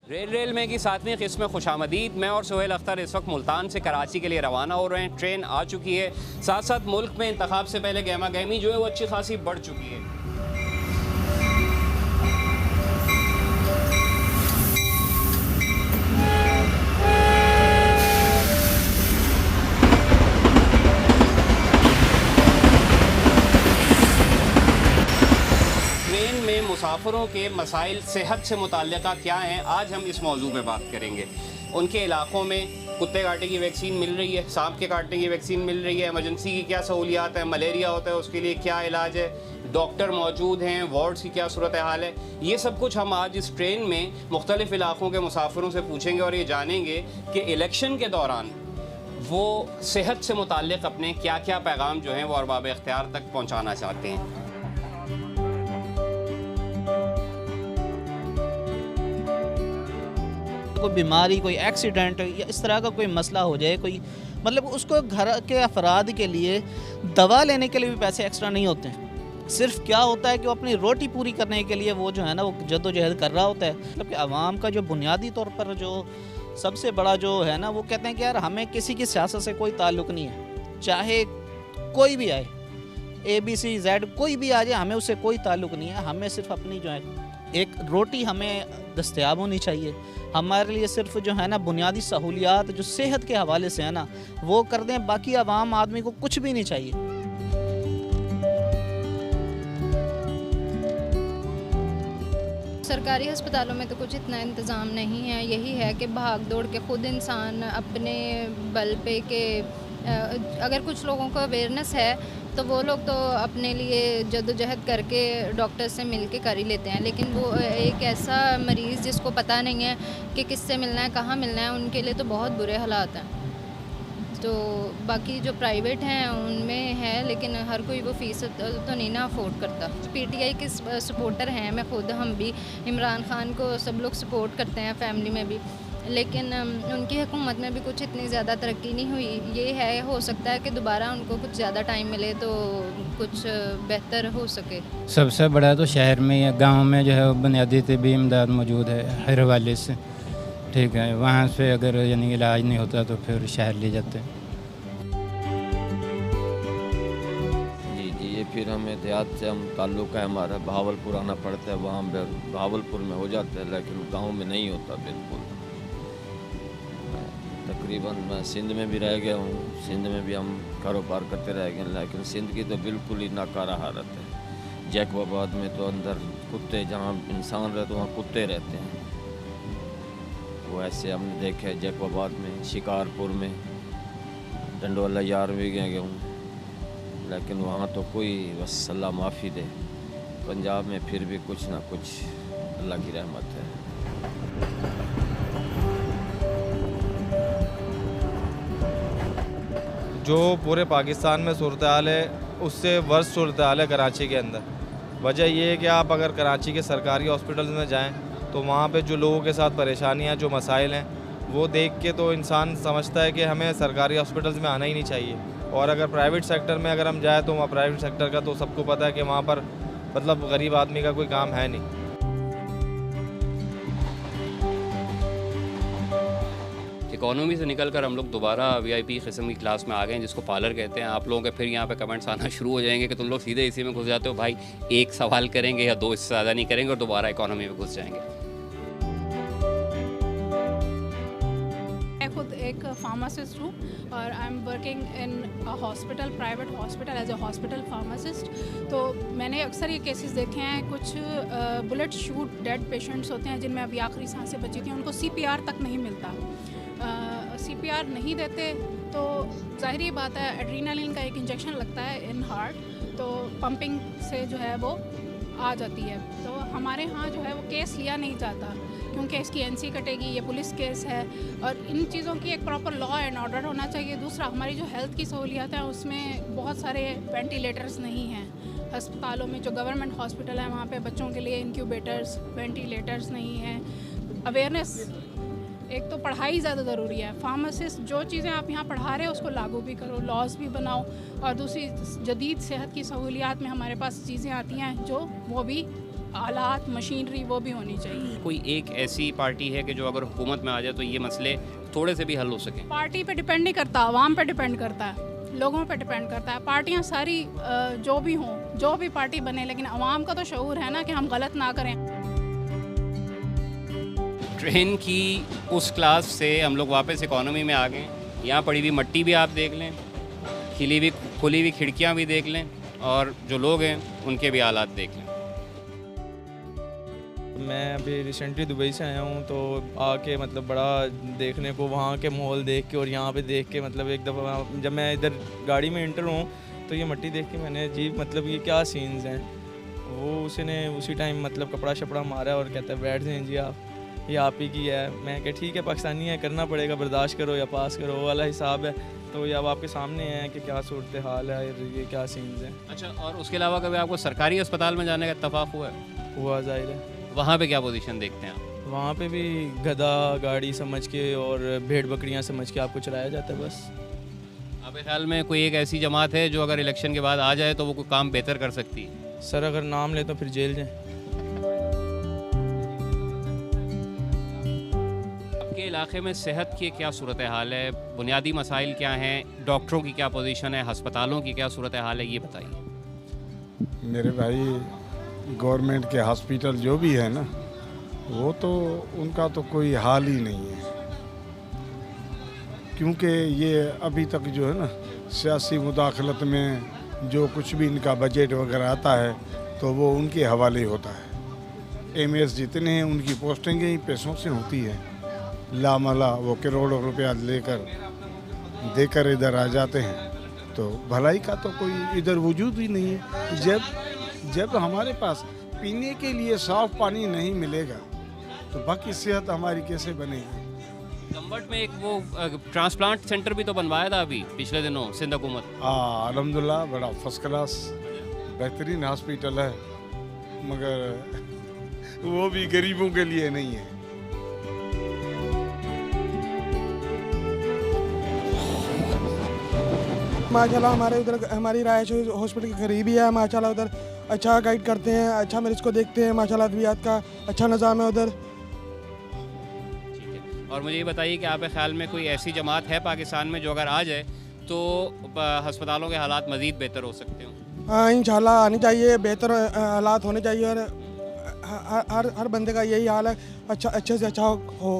Rail में की 7वीं किस्म खुशामदीद। मैं और सुहेल अख्तर इस वक्त मुल्तान से कराची के लिए रवाना हो रहे हैं। ट्रेन आ चुकी है। साथ साथ मुल्क में इंतखाब से पहले गहमा गहमी जो है वो अच्छी खासी बढ़ चुकी है। मुसाफिरों के मसाइल सेहत से मुताल्लिक़ा क्या हैं, आज हम इस मौजू पे बात करेंगे। उनके इलाक़ों में कुत्ते काटने की वैक्सीन मिल रही है, सांप के काटने की वैक्सीन मिल रही है, एमरजेंसी की क्या सहूलियात है, मलेरिया होता है उसके लिए क्या इलाज है, डॉक्टर मौजूद हैं, वार्ड्स की क्या सूरत हाल है, ये सब कुछ हम आज इस ट्रेन में मुख्तलिफ़ इलाक़ों के मुसाफिरों से पूछेंगे और ये जानेंगे कि इलेक्शन के दौरान वो सेहत से मुताल्लिक़ अपने क्या क्या पैगाम जो हैं वो अरबाब इख्तियार तक पहुँचाना चाहते हैं। कोई बीमारी, कोई एक्सीडेंट या इस तरह का कोई मसला हो जाए, कोई मतलब उसको घर के अफराद के लिए दवा लेने के लिए भी पैसे एक्स्ट्रा नहीं होते हैं। सिर्फ क्या होता है कि वो अपनी रोटी पूरी करने के लिए वो जो है ना वो जद्दोजहद कर रहा होता है। मतलब कि आवाम का जो बुनियादी तौर पर जो सबसे बड़ा जो है ना वो कहते हैं कि यार हमें किसी की सियासत से कोई ताल्लुक़ नहीं है, चाहे कोई भी आए, ABCZ कोई भी आ जाए, हमें उससे कोई ताल्लुक़ नहीं है। हमें सिर्फ अपनी जो है एक रोटी हमें दस्तयाब होनी चाहिए। हमारे लिए सिर्फ जो है ना बुनियादी सहूलियात जो सेहत के हवाले से है ना वो कर दें, बाकी आवाम आदमी को कुछ भी नहीं चाहिए। सरकारी अस्पतालों में तो कुछ इतना इंतज़ाम नहीं है। यही है कि भाग दौड़ के ख़ुद इंसान अपने बल पे के अगर कुछ लोगों को अवेयरनेस है तो वो लोग तो अपने लिए जद्दोजहद करके डॉक्टर से मिल के कर ही लेते हैं, लेकिन वो एक ऐसा मरीज़ जिसको पता नहीं है कि किससे मिलना है, कहाँ मिलना है, उनके लिए तो बहुत बुरे हालात हैं। तो बाकी जो प्राइवेट हैं उनमें है, लेकिन हर कोई वो फ़ीस तो नहीं ना अफोर्ड करता। PTI के सपोर्टर हैं, मैं खुद, हम भी इमरान ख़ान को सब लोग सपोर्ट करते हैं फैमिली में भी, लेकिन उनकी हुकूमत में भी कुछ इतनी ज़्यादा तरक्की नहीं हुई। ये है, हो सकता है कि दोबारा उनको कुछ ज़्यादा टाइम मिले तो कुछ बेहतर हो सके। सबसे बड़ा तो शहर में या गांव में जो है बुनियादी तिब्बी इमदाद मौजूद है हर हवाले से, ठीक है। वहाँ से अगर यानी इलाज नहीं होता तो फिर शहर ले जाते हैं। जी, ये फिर हमें देहात से हम ताल्लुक़ है हमारा, बहावलपुर आना पड़ता है, वहाँ बहावलपुर में हो जाता है, लेकिन गाँव में नहीं होता बिल्कुल। तकरीबन मैं सिंध में भी रह गया हूँ, सिंध में भी हम कारोबार करते रह गए, लेकिन सिंध की तो बिल्कुल ही नाकारा हालत है। जैकबाबाद में तो अंदर कुत्ते, जहाँ इंसान रहते वहाँ कुत्ते रहते हैं। वो ऐसे हमने देखे है जैकबाबाद में, शिकारपुर में, डंडोला यार भी गए हूँ, लेकिन वहाँ तो कोई बस अल्लाह माफ़ी दे। पंजाब में फिर भी कुछ ना कुछ अल्लाह की रहमत है। जो पूरे पाकिस्तान में सूरत हाल है उससे वर्ष सूरत हाल है कराची के अंदर। वजह ये है कि आप अगर कराची के सरकारी हॉस्पिटल्स में जाएं तो वहाँ पे जो लोगों के साथ परेशानियाँ, जो मसाइल हैं, वो देख के तो इंसान समझता है कि हमें सरकारी हॉस्पिटल्स में आना ही नहीं चाहिए। और अगर प्राइवेट सेक्टर में अगर हम जाएँ तो वहाँ प्राइवेट सेक्टर का तो सबको पता है कि वहाँ पर मतलब गरीब आदमी का कोई काम है नहीं। इकोनॉमी से निकल कर हम लोग दोबारा VIP किस्म की क्लास में आ गए हैं, जिसको पार्लर कहते हैं। आप लोगों के फिर यहाँ पे कमेंट्स आना शुरू हो जाएंगे कि तुम लोग सीधे इसी में घुस जाते हो। भाई, एक सवाल करेंगे या दो, इससे ज़्यादा नहीं करेंगे और दोबारा इकोनॉमी में घुस जाएंगे। मैं खुद एक फार्मासिस्ट हूँ और I am working in a hospital, private hospital as a hospital pharmacist. तो मैंने अक्सर ये केसेस देखे हैं, कुछ बुलेट शूट डेड पेशेंट्स होते हैं जिनमें अभी आखिरी सांसें बची थी, उनको CPR तक नहीं मिलता। CPR नहीं देते तो ज़ाहिरी बात है एड्रीनालिन का एक इंजेक्शन लगता है इन हार्ट, तो पंपिंग से जो है वो आ जाती है। तो हमारे यहाँ जो है वो केस लिया नहीं जाता क्योंकि इसकी NC कटेगी, ये पुलिस केस है, और इन चीज़ों की एक प्रॉपर लॉ एंड ऑर्डर होना चाहिए। दूसरा, हमारी जो हेल्थ की सहूलियात हैं उसमें बहुत सारे वेंटिलेटर्स नहीं हैं। अस्पतालों में जो गवर्नमेंट हॉस्पिटल है वहाँ पे बच्चों के लिए इंक्यूबेटर्स, वेंटिलेटर्स नहीं हैं। अवेयरनेस, एक तो पढ़ाई ज़्यादा ज़रूरी है। फार्मासिस्ट जो चीज़ें आप यहाँ पढ़ा रहे हो उसको लागू भी करो, लॉज भी बनाओ, और दूसरी जदीद सेहत की सहूलियात में हमारे पास चीज़ें आती हैं जो वो भी आलात मशीनरी वो भी होनी चाहिए। कोई एक ऐसी पार्टी है कि जो अगर हुकूमत में आ जाए तो ये मसले थोड़े से भी हल हो सकें? पार्टी पे डिपेंड नहीं करता, आवाम पे डिपेंड करता है, लोगों पे डिपेंड करता है। पार्टियां सारी जो भी हों, जो भी पार्टी बने, लेकिन आवाम का तो शऊर है ना कि हम गलत ना करें। ट्रेन की उस क्लास से हम लोग वापस इकोनॉमी में आ गए। यहाँ पड़ी हुई मट्टी भी आप देख लें, खुली हुई खिड़कियाँ भी देख लें, और जो लोग हैं उनके भी हालात देख लें। मैं अभी रिसेंटली दुबई से आया हूँ, तो आके मतलब बड़ा देखने को, वहाँ के माहौल देख के और यहाँ पे देख के, मतलब एक दफ़ा जब मैं इधर गाड़ी में इंटर हूँ तो ये मट्टी देख के मैंने अजीब, मतलब ये क्या सीन्स हैं। वो उसने उसी टाइम मतलब कपड़ा शपड़ा मारा और कहता है बैठ जाएं जी आप, ये आप ही की है। मैं कहा ठीक है, पाकिस्तानी है, करना पड़ेगा, बर्दाश्त करो या पास करो, वो वाला हिसाब है। तो ये अब आपके सामने है कि क्या सूरत हाल है, ये क्या सीन्स हैं। अच्छा, और उसके अलावा कभी आपको सरकारी अस्पताल में जाने का इत्तेफाक हुआ है? हुआ ज़ाहिर है। वहाँ पे क्या पोजीशन देखते हैं आप? वहाँ पे भी गधा गाड़ी समझ के और भेड़ बकरियाँ समझ के आपको चलाया जाता है बस। आपके ख्याल में कोई एक ऐसी जमात है जो अगर इलेक्शन के बाद आ जाए तो वो कोई काम बेहतर कर सकती है? सर अगर नाम ले तो फिर जेल जाए। आपके इलाके में सेहत की क्या सूरत हाल है? बुनियादी मसाइल क्या हैं? डॉक्टरों की क्या पोजीशन है? अस्पतालों की क्या सूरत हाल है, ये बताइए। मेरे भाई, गवर्नमेंट के हॉस्पिटल जो भी है ना, वो तो उनका तो कोई हाल ही नहीं है, क्योंकि ये अभी तक जो है ना सियासी मुदाखलत में जो कुछ भी इनका बजट वगैरह आता है तो वो उनके हवाले होता है। एमएस जितने हैं उनकी पोस्टिंगें ही पैसों से होती हैं, लामला वो करोड़ों रुपया देकर इधर आ जाते हैं। तो भलाई का तो कोई इधर वजूद ही नहीं है। जब हमारे पास पीने के लिए साफ पानी नहीं मिलेगा तो बाकी सेहत हमारी कैसे बनेगी? कंबट में एक वो ट्रांसप्लांट सेंटर भी तो बनवाया था अभी पिछले दिनों सिंध हुकूमत। अल्हम्दुलिल्लाह, बड़ा फर्स्ट क्लास बेहतरीन हॉस्पिटल है, मगर वो भी गरीबों के लिए नहीं है। माशाल्लाह हमारे उधर हमारी रायश हॉस्पिटल के करीब ही है। माशाल्लाह उधर अच्छा गाइड करते हैं, अच्छा मरीज को देखते हैं। माशाल्लाह अद्वियात का अच्छा निज़ाम है उधर। ठीक है, और मुझे ये बताइए कि आपके ख्याल में कोई ऐसी जमात है पाकिस्तान में जो अगर आ जाए तो अस्पतालों के हालात मज़ीद बेहतर हो सकते हो? हाँ इंशाल्लाह आनी चाहिए, बेहतर हालात होने चाहिए, और हर बंदे का यही हाल है, अच्छे से अच्छा हो।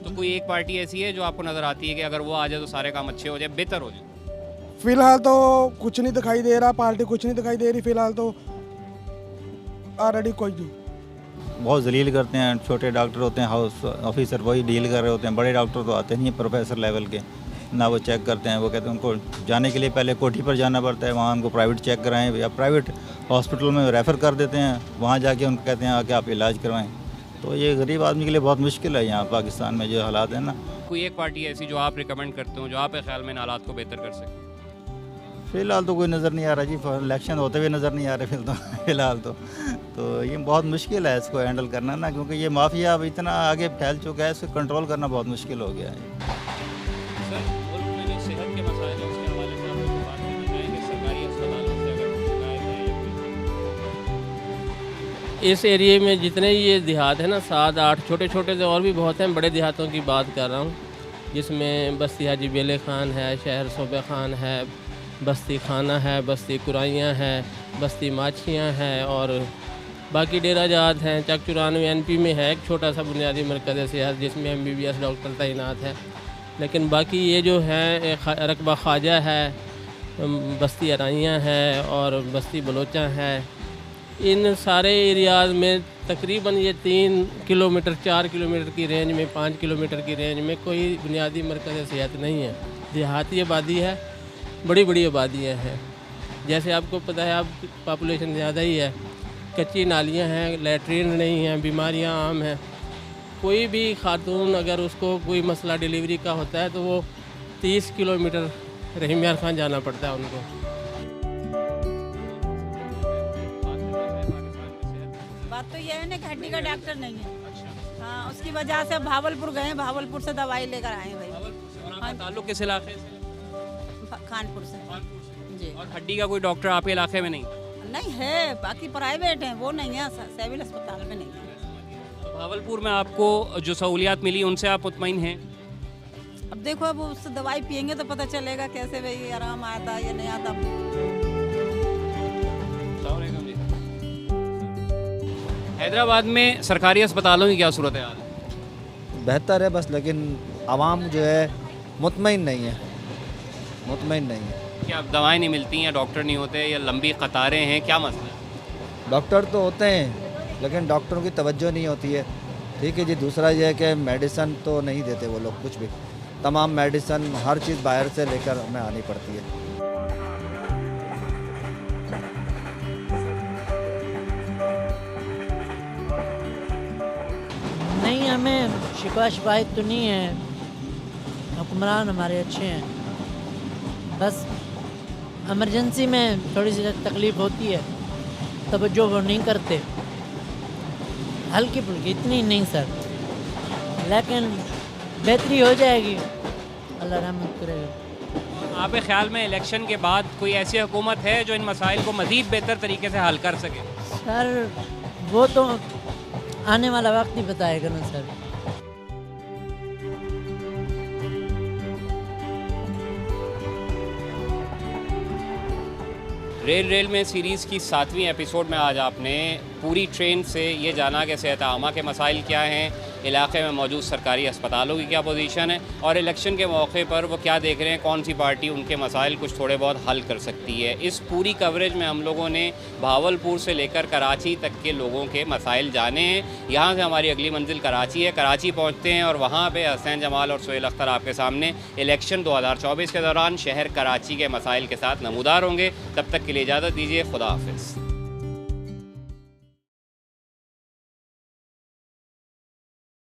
तो कोई एक पार्टी ऐसी है जो आपको नज़र आती है कि अगर वो आ जाए तो सारे काम अच्छे हो जाए, बेहतर हो जाए? फ़िलहाल तो कुछ नहीं दिखाई दे रहा, पार्टी कुछ नहीं दिखाई दे रही फ़िलहाल तो, ऑलरेडी कोई नहीं। बहुत जलील करते हैं, छोटे डॉक्टर होते हैं, हाउस ऑफिसर वही डील कर रहे होते हैं, बड़े डॉक्टर तो आते नहीं हैं प्रोफेसर लेवल के, ना वो चेक करते हैं। वो कहते हैं उनको जाने के लिए पहले कोठी पर जाना पड़ता है, वहाँ उनको प्राइवेट चेक कराएं या प्राइवेट हॉस्पिटल में रेफ़र कर देते हैं, वहाँ जाके उनको कहते हैं आके आप इलाज करवाएं। तो ये गरीब आदमी के लिए बहुत मुश्किल है यहाँ पाकिस्तान में जो हालात हैं ना। कोई एक पार्टी ऐसी जो आप रिकमेंड करते हो जो आपके ख्याल में इन हालात को बेहतर कर सके? फ़िलहाल तो कोई नज़र नहीं आ रहा जी, इलेक्शन होते हुए नज़र नहीं आ रहे फ़िलहाल तो ये बहुत मुश्किल है इसको हैंडल करना ना, क्योंकि ये माफिया अब इतना आगे फैल चुका है, इसको कंट्रोल करना बहुत मुश्किल हो गया है। सर, मुल्क में जो सेहत के मसाइल हैं उसके हवाले से आप लोग बात करना चाहेंगे सरकारी अस्पतालों से अगर शिकायत है या कोई? इस एरिए में जितने ये देहात है ना, 7-8 छोटे छोटे से और भी बहुत हैं, बड़े देहातों की बात कर रहा हूँ, जिसमें बस्ती हाजी बेले खान है, शहर सोबे खान है, बस्ती खाना है, बस्ती कुराइयाँ है, बस्ती माछियाँ हैं, और बाकी डेरा जात हैं। चक 94 NP में है एक छोटा सा बुनियादी मरकज़ सेहत जिसमें MBBS डॉक्टर तैनात है, लेकिन बाकी ये जो है रकबा ख्वाजा है, बस्ती अराइयाँ है और बस्ती बलोचा है, इन सारे एरियाज़ में तकरीबन ये 3 किलोमीटर 4 किलोमीटर की रेंज में 5 किलोमीटर की रेंज में कोई बुनियादी मरकज़ सेहत नहीं है। देहाती आबादी है, बड़ी बड़ी आबादियाँ हैं, जैसे आपको पता है अब पॉपुलेशन ज़्यादा ही है, कच्ची नालियाँ हैं, लैट्रीन नहीं हैं, बीमारियाँ आम हैं। कोई भी खातून अगर उसको कोई मसला डिलीवरी का होता है तो वो 30 किलोमीटर रहीम यार खान जाना पड़ता है उनको। बात तो ये है ना कि हड्डी का डॉक्टर नहीं है। हाँ, उसकी वजह से भावलपुर गए, भावलपुर से दवाई लेकर आए भाई। हाँ, ताल्लुक किस इलाके से? खानपुर से जी। और हड्डी का कोई डॉक्टर आपके इलाके में नहीं? नहीं है, बाकी प्राइवेट हैं वो नहीं है, सिविल अस्पताल में नहीं है। भावलपुर में आपको जो सहूलियात मिली उनसे आप मुतमईन हैं? अब देखो, अब उससे दवाई पियेंगे तो पता चलेगा कैसे भाई आराम आता या नहीं आता। हैदराबाद में सरकारी अस्पतालों की क्या सूरत है? बेहतर है बस, लेकिन आवाम जो है मुतमईन नहीं है, मुतमईन नहीं है। क्या दवाएं नहीं मिलती हैं, डॉक्टर नहीं होते, या लंबी कतारें हैं, क्या मसला है? डॉक्टर तो होते हैं लेकिन डॉक्टरों की तवज्जो नहीं होती है। ठीक है जी। दूसरा ये है कि मेडिसन तो नहीं देते वो लोग कुछ भी, तमाम मेडिसन हर चीज़ बाहर से लेकर हमें आनी पड़ती है। नहीं, हमें शिकायत तो नहीं है, हुक्मरान हमारे अच्छे हैं, बस इमरजेंसी में थोड़ी सी तकलीफ़ होती है, तवज्जो वो नहीं करते, हल्की फुल्की, इतनी नहीं सर, लेकिन बेहतरी हो जाएगी, अल्लाह रहमत करेगा। आपके ख्याल में इलेक्शन के बाद कोई ऐसी हुकूमत है जो इन मसाइल को मज़ीद बेहतर तरीके से हल कर सके? सर वो तो आने वाला वक्त ही बताएगा ना सर। रेल में सीरीज़ की 7वीं एपिसोड में आज आपने पूरी ट्रेन से ये जाना कि सेहत आमा के मसाइल क्या हैं, इलाके में मौजूद सरकारी अस्पतालों की क्या पोजीशन है, और इलेक्शन के मौके पर वो क्या देख रहे हैं, कौन सी पार्टी उनके मसाइल कुछ थोड़े बहुत हल कर सकती है। इस पूरी कवरेज में हम लोगों ने भावलपुर से लेकर कराची तक के लोगों के मसाइल जाने हैं। यहाँ से हमारी अगली मंजिल कराची है, कराची पहुँचते हैं और वहाँ पर हसनैन जमाल और सुहेल अख्तर आपके सामने इलेक्शन 2024 के दौरान शहर कराची के मसाइल के साथ नमूदार होंगे। तब तक के लिए इजाज़त दीजिए, खुदा हाफिज़।